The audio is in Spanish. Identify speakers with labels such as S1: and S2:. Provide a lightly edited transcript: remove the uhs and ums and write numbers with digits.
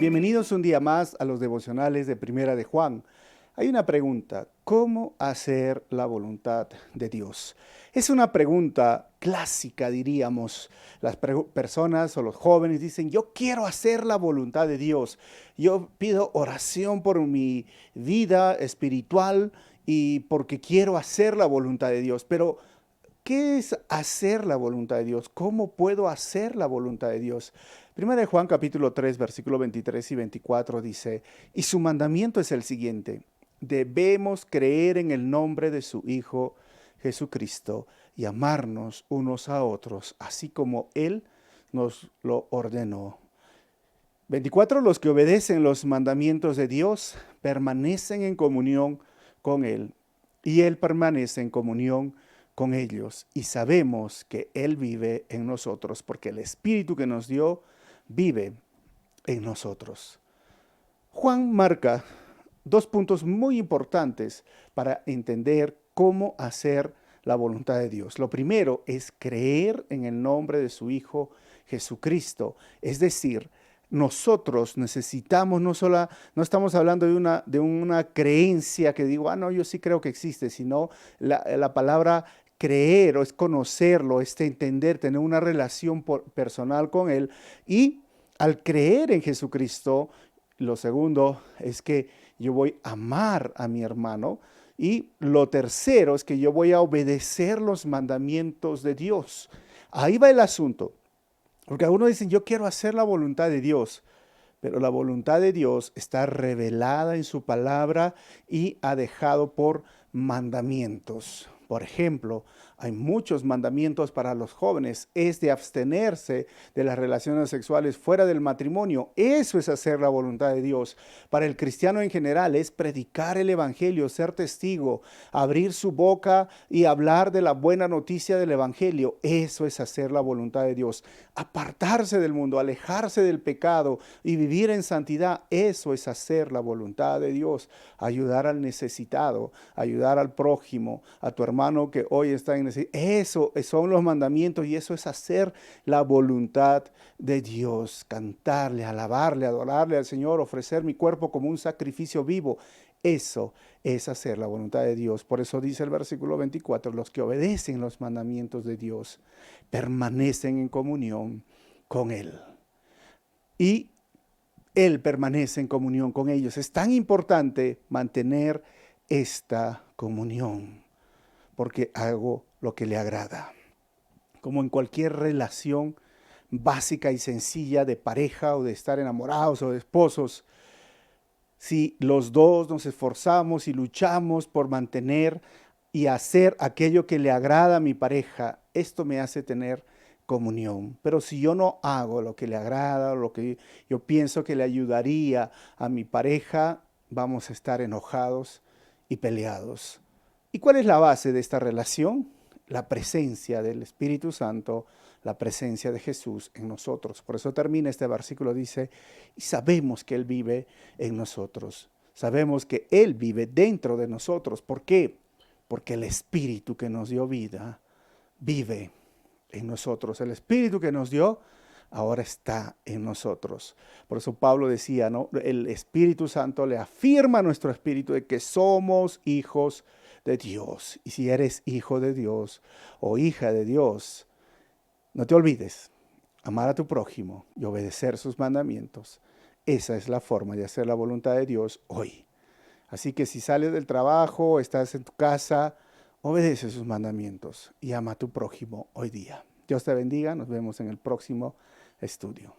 S1: Bienvenidos un día más a los devocionales de Primera de Juan. Hay una pregunta: ¿cómo hacer la voluntad de Dios? Es una pregunta clásica, diríamos. Las personas o los jóvenes dicen: yo quiero hacer la voluntad de Dios. Yo pido oración por mi vida espiritual y porque quiero hacer la voluntad de Dios. Pero ¿qué es hacer la voluntad de Dios? ¿Cómo puedo hacer la voluntad de Dios? Primera de Juan capítulo 3, versículo 23 y 24 dice: y su mandamiento es el siguiente: debemos creer en el nombre de su Hijo Jesucristo y amarnos unos a otros, así como Él nos lo ordenó. 24. Los que obedecen los mandamientos de Dios permanecen en comunión con Él, y Él permanece en comunión con ellos. Y sabemos que Él vive en nosotros, porque el Espíritu que nos dio vive en nosotros. Juan marca dos puntos muy importantes para entender cómo hacer la voluntad de Dios. Lo primero es creer en el nombre de su Hijo Jesucristo. Es decir, nosotros necesitamos no estamos hablando de una creencia que digo, no, yo sí creo que existe, sino la palabra creer o es conocerlo, es entender, tener una relación personal con Él. Y al creer en Jesucristo, lo segundo es que yo voy a amar a mi hermano. Y lo tercero es que yo voy a obedecer los mandamientos de Dios. Ahí va el asunto. Porque algunos dicen: yo quiero hacer la voluntad de Dios. Pero la voluntad de Dios está revelada en su palabra y ha dejado por mandamientos. Por ejemplo, hay muchos mandamientos para los jóvenes. Es de abstenerse de las relaciones sexuales fuera del matrimonio. Eso es hacer la voluntad de Dios. Para el cristiano en general es predicar el evangelio, ser testigo, abrir su boca y hablar de la buena noticia del evangelio. Eso es hacer la voluntad de Dios. Apartarse del mundo, alejarse del pecado y vivir en santidad. Eso es hacer la voluntad de Dios. Ayudar al necesitado, ayudar al prójimo, a tu hermano que hoy está en necesidad. Eso son los mandamientos y eso es hacer la voluntad de Dios. Cantarle, alabarle, adorarle al Señor, ofrecer mi cuerpo como un sacrificio vivo. Eso es hacer la voluntad de Dios. Por eso dice el versículo 24: los que obedecen los mandamientos de Dios permanecen en comunión con Él. Y Él permanece en comunión con ellos. Es tan importante mantener esta comunión, porque hago lo que le agrada. Como en cualquier relación básica y sencilla de pareja o de estar enamorados o de esposos, si los dos nos esforzamos y luchamos por mantener y hacer aquello que le agrada a mi pareja, esto me hace tener comunión. Pero si yo no hago lo que le agrada o lo que yo pienso que le ayudaría a mi pareja, vamos a estar enojados y peleados. ¿Y cuál es la base de esta relación? La presencia del Espíritu Santo, la presencia de Jesús en nosotros. Por eso termina este versículo, dice: y sabemos que Él vive en nosotros. Sabemos que Él vive dentro de nosotros. ¿Por qué? Porque el Espíritu que nos dio vida vive en nosotros. El Espíritu que nos dio ahora está en nosotros. Por eso Pablo decía, ¿no? El Espíritu Santo le afirma a nuestro espíritu de que somos hijos de Dios. Y si eres hijo de Dios o hija de Dios, no te olvides amar a tu prójimo y obedecer sus mandamientos. Esa es la forma de hacer la voluntad de Dios hoy. Así que si sales del trabajo, estás en tu casa, obedece sus mandamientos y ama a tu prójimo hoy día. Dios te bendiga. Nos vemos en el próximo estudio.